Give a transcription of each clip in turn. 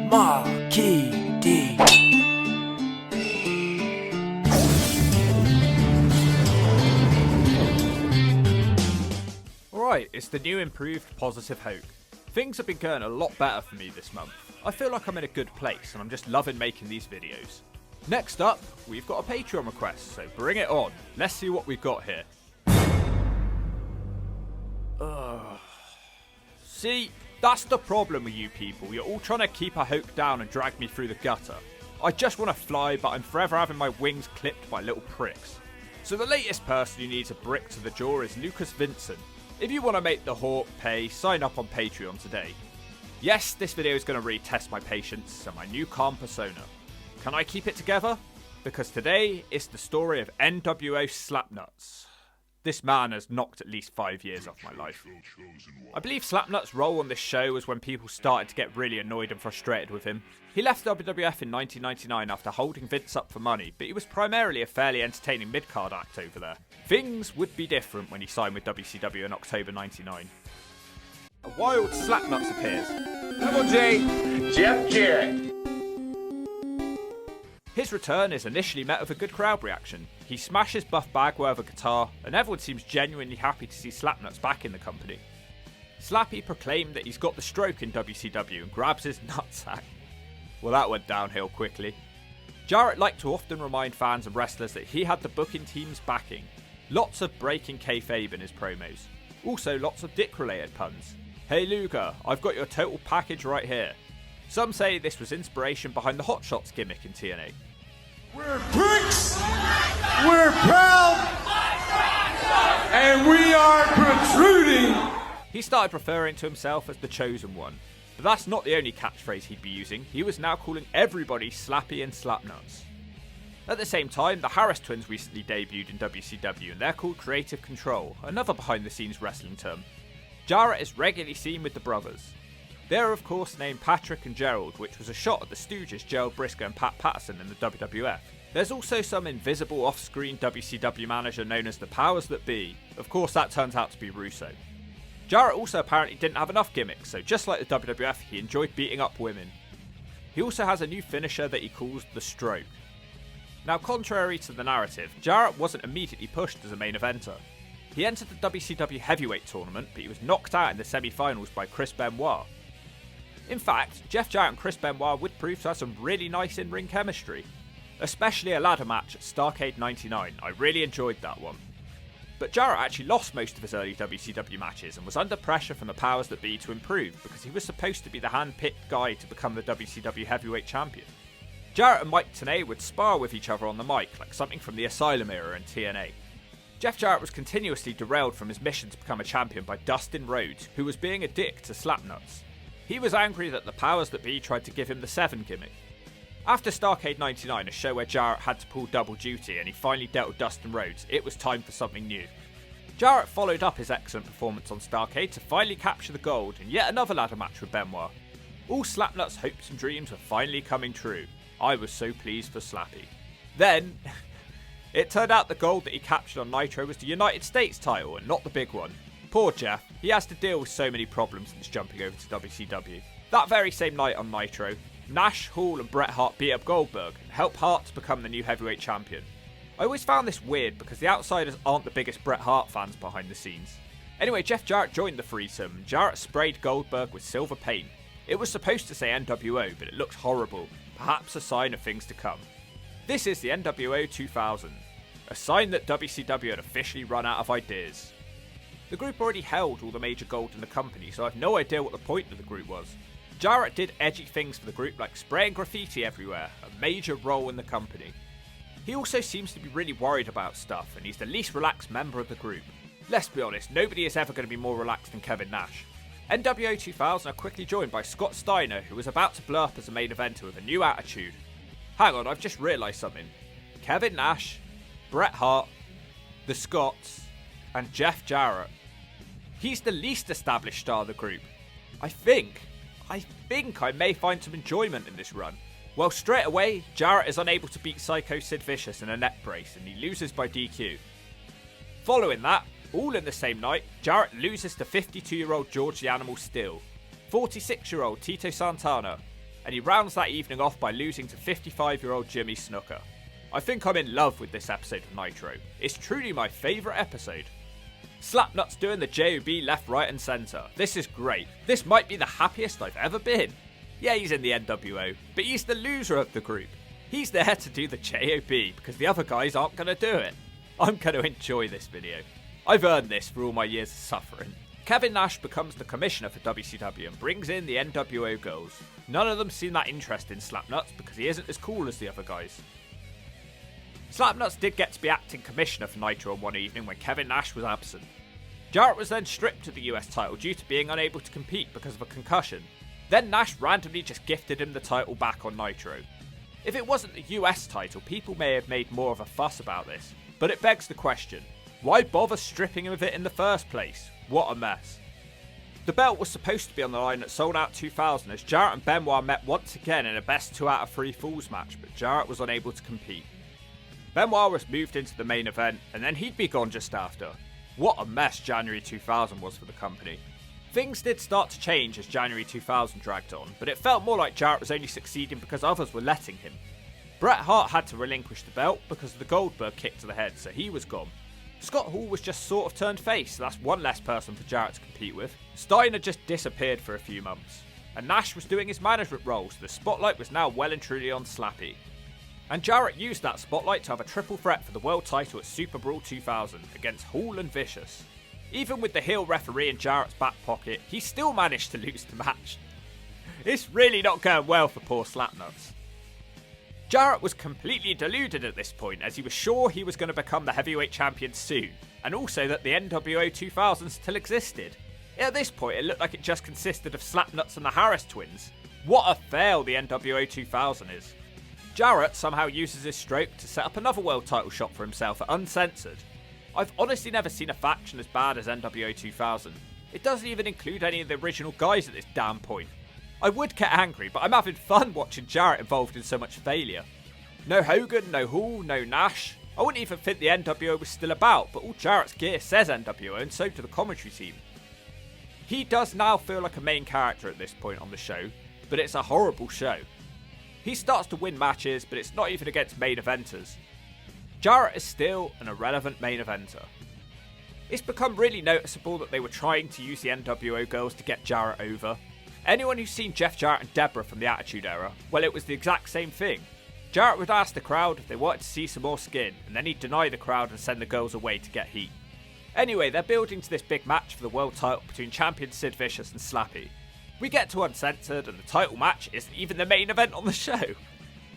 Marquee D. Alright, it's the new improved Positive Hoke. Things have been going a lot better for me this month. I feel like I'm in a good place and I'm just loving making these videos. Next up, we've got a Patreon request, so bring it on. Let's see what we've got here. See, that's the problem with you people. You're all trying to keep a Hoke down and drag me through the gutter. I just want to fly, but I'm forever having my wings clipped by little pricks. So the latest person who needs a brick to the jaw is Lucas Vincent. If you want to make the Hawk pay, sign up on Patreon today. Yes, this video is going to really test my patience and my new calm persona. Can I keep it together? Because today is the story of NWO Slapnuts. This man has knocked at least 5 years off my life. I believe Slapnuts' role on this show was when people started to get really annoyed and frustrated with him. He left WWF in 1999 after holding Vince up for money, but he was primarily a fairly entertaining mid-card act over there. Things would be different when he signed with WCW in October 99. A wild Slapnuts appears. Double J, Jeff Jarrett. His return is initially met with a good crowd reaction. He smashes Buff Bagwell with a guitar, and everyone seems genuinely happy to see Slapnuts back in the company. Slappy proclaimed that he's got the stroke in WCW and grabs his nutsack. Well, that went downhill quickly. Jarrett liked to often remind fans and wrestlers that he had the booking team's backing. Lots of breaking kayfabe in his promos. Also, lots of dick-related puns. Hey Luger, I've got your total package right here. Some say this was inspiration behind the Hot Shots gimmick in TNA. We're pricks, we're proud, and we are protruding. He started referring to himself as the Chosen One, but that's not the only catchphrase he'd be using. He was now calling everybody Slappy and Slapnuts. At the same time, the Harris twins recently debuted in WCW and they're called Creative Control, another behind the scenes wrestling term. Jarrett is regularly seen with the brothers. They're of course named Patrick and Gerald, which was a shot at the Stooges Gerald Briscoe and Pat Patterson in the WWF. There's also some invisible off-screen WCW manager known as the Powers That Be. Of course that turns out to be Russo. Jarrett also apparently didn't have enough gimmicks, so just like the WWF, he enjoyed beating up women. He also has a new finisher that he calls the Stroke. Now contrary to the narrative, Jarrett wasn't immediately pushed as a main eventer. He entered the WCW Heavyweight Tournament, but he was knocked out in the semi-finals by Chris Benoit. In fact, Jeff Jarrett and Chris Benoit would prove to have some really nice in-ring chemistry. Especially a ladder match at Starrcade 99, I really enjoyed that one. But Jarrett actually lost most of his early WCW matches and was under pressure from the Powers That Be to improve because he was supposed to be the hand-picked guy to become the WCW Heavyweight Champion. Jarrett and Mike Tenay would spar with each other on the mic like something from the Asylum era in TNA. Jeff Jarrett was continuously derailed from his mission to become a champion by Dustin Rhodes, who was being a dick to Slapnuts. He was angry that the Powers That Be tried to give him the 7 gimmick. After Starrcade 99, a show where Jarrett had to pull double duty and he finally dealt with Dustin Rhodes, it was time for something new. Jarrett followed up his excellent performance on Starrcade to finally capture the gold in yet another ladder match with Benoit. All Slapnuts' hopes and dreams were finally coming true. I was so pleased for Slappy. Then, it turned out the gold that he captured on Nitro was the United States title and not the big one. Poor Jeff, he has to deal with so many problems since jumping over to WCW. That very same night on Nitro, Nash, Hall and Bret Hart beat up Goldberg and helped Hart to become the new heavyweight champion. I always found this weird because the outsiders aren't the biggest Bret Hart fans behind the scenes. Anyway, Jeff Jarrett joined the threesome and Jarrett sprayed Goldberg with silver paint. It was supposed to say NWO, but it looked horrible, perhaps a sign of things to come. This is the NWO 2000, a sign that WCW had officially run out of ideas. The group already held all the major gold in the company, so I have no idea what the point of the group was. Jarrett did edgy things for the group like spraying graffiti everywhere, a major role in the company. He also seems to be really worried about stuff, and he's the least relaxed member of the group. Let's be honest, nobody is ever going to be more relaxed than Kevin Nash. NWO 2000 are quickly joined by Scott Steiner, who was about to blow up as a main eventer with a new attitude. Hang on, I've just realised something. Kevin Nash, Bret Hart, the Scotts, and Jeff Jarrett. He's the least established star of the group. I think I may find some enjoyment in this run. Well, straight away, Jarrett is unable to beat Psycho Sid Vicious in a neck brace and he loses by DQ. Following that, all in the same night, Jarrett loses to 52-year-old George the Animal Steele, 46-year-old Tito Santana, and he rounds that evening off by losing to 55-year-old Jimmy Snuka. I think I'm in love with this episode of Nitro. It's truly my favourite episode. Slapnuts doing the J.O.B. left, right and centre. This is great. This might be the happiest I've ever been. Yeah, he's in the NWO, but he's the loser of the group. He's there to do the J.O.B. because the other guys aren't going to do it. I'm going to enjoy this video. I've earned this for all my years of suffering. Kevin Nash becomes the commissioner for WCW and brings in the NWO girls. None of them seem that interested in Slapnuts because he isn't as cool as the other guys. Slapnuts did get to be acting commissioner for Nitro on one evening when Kevin Nash was absent. Jarrett was then stripped of the US title due to being unable to compete because of a concussion. Then Nash randomly just gifted him the title back on Nitro. If it wasn't the US title, people may have made more of a fuss about this, but it begs the question, why bother stripping him of it in the first place? What a mess. The belt was supposed to be on the line at Sold Out 2000 as Jarrett and Benoit met once again in a best 2 out of 3 falls match, but Jarrett was unable to compete. Benoit was moved into the main event, and then he'd be gone just after. What a mess January 2000 was for the company. Things did start to change as January 2000 dragged on, but it felt more like Jarrett was only succeeding because others were letting him. Bret Hart had to relinquish the belt because of the Goldberg kick to the head, so he was gone. Scott Hall was just sort of turned face, so that's one less person for Jarrett to compete with. Steiner just disappeared for a few months. And Nash was doing his management role, so the spotlight was now well and truly on Slappy. And Jarrett used that spotlight to have a triple threat for the world title at Super Brawl 2000 against Hall and Vicious. Even with the heel referee in Jarrett's back pocket, he still managed to lose the match. It's really not going well for poor Slapnuts. Jarrett was completely deluded at this point as he was sure he was going to become the heavyweight champion soon, and also that the NWO 2000 still existed. At this point it looked like it just consisted of Slapnuts and the Harris twins. What a fail the NWO 2000 is. Jarrett somehow uses his stroke to set up another world title shot for himself at Uncensored. I've honestly never seen a faction as bad as NWO 2000. It doesn't even include any of the original guys at this damn point. I would get angry, but I'm having fun watching Jarrett involved in so much failure. No Hogan, no Hall, no Nash. I wouldn't even think the NWO was still about, but all Jarrett's gear says NWO and so do the commentary team. He does now feel like a main character at this point on the show, but it's a horrible show. He starts to win matches, but it's not even against main eventers. Jarrett is still an irrelevant main eventer. It's become really noticeable that they were trying to use the NWO girls to get Jarrett over. Anyone who's seen Jeff Jarrett and Deborah from the Attitude Era, well, it was the exact same thing. Jarrett would ask the crowd if they wanted to see some more skin, and then he'd deny the crowd and send the girls away to get heat. Anyway, they're building to this big match for the world title between champion Sid Vicious and Slappy. We get to Uncensored and the title match isn't even the main event on the show,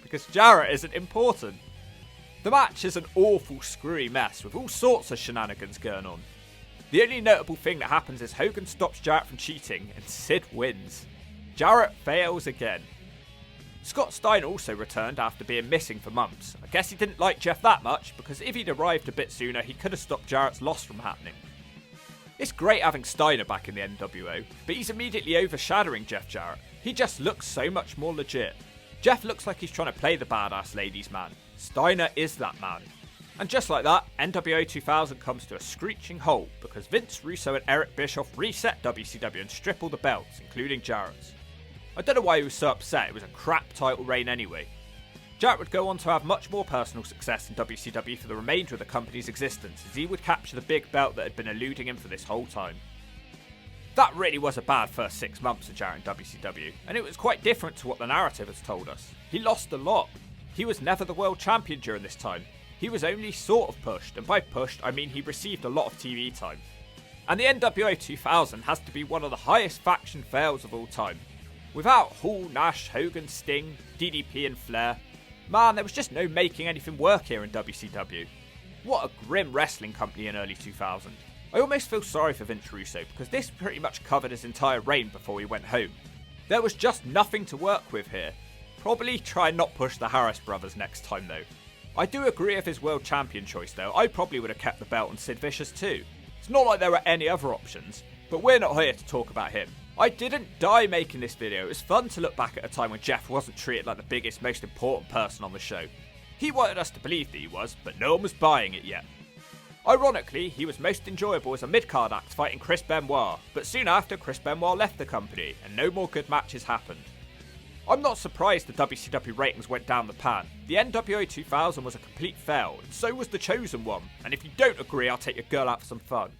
because Jarrett isn't important. The match is an awful screwy mess with all sorts of shenanigans going on. The only notable thing that happens is Hogan stops Jarrett from cheating and Sid wins. Jarrett fails again. Scott Steiner also returned after being missing for months. I guess he didn't like Jeff that much because if he'd arrived a bit sooner he could have stopped Jarrett's loss from happening. It's great having Steiner back in the NWO, but he's immediately overshadowing Jeff Jarrett. He just looks so much more legit. Jeff looks like he's trying to play the badass ladies man. Steiner is that man. And just like that, NWO 2000 comes to a screeching halt because Vince Russo and Eric Bischoff reset WCW and strip all the belts, including Jarrett's. I don't know why he was so upset, it was a crap title reign anyway. Jarrett would go on to have much more personal success in WCW for the remainder of the company's existence, as he would capture the big belt that had been eluding him for this whole time. That really was a bad first 6 months for Jarrett in WCW, and it was quite different to what the narrative has told us. He lost a lot. He was never the world champion during this time. He was only sort of pushed, and by pushed I mean he received a lot of TV time. And the NWO 2000 has to be one of the highest faction fails of all time. Without Hall, Nash, Hogan, Sting, DDP and Flair, man, there was just no making anything work here in WCW. What a grim wrestling company in early 2000. I almost feel sorry for Vince Russo because this pretty much covered his entire reign before he went home. There was just nothing to work with here. Probably try and not push the Harris brothers next time though. I do agree with his world champion choice though. I probably would have kept the belt on Sid Vicious too. It's not like there were any other options, but we're not here to talk about him. I didn't die making this video. It was fun to look back at a time when Jeff wasn't treated like the biggest, most important person on the show. He wanted us to believe that he was, but no one was buying it yet. Ironically, he was most enjoyable as a mid-card act fighting Chris Benoit, but soon after Chris Benoit left the company and no more good matches happened. I'm not surprised the WCW ratings went down the pan. The NWO 2000 was a complete fail, and so was The Chosen One, and if you don't agree, I'll take your girl out for some fun.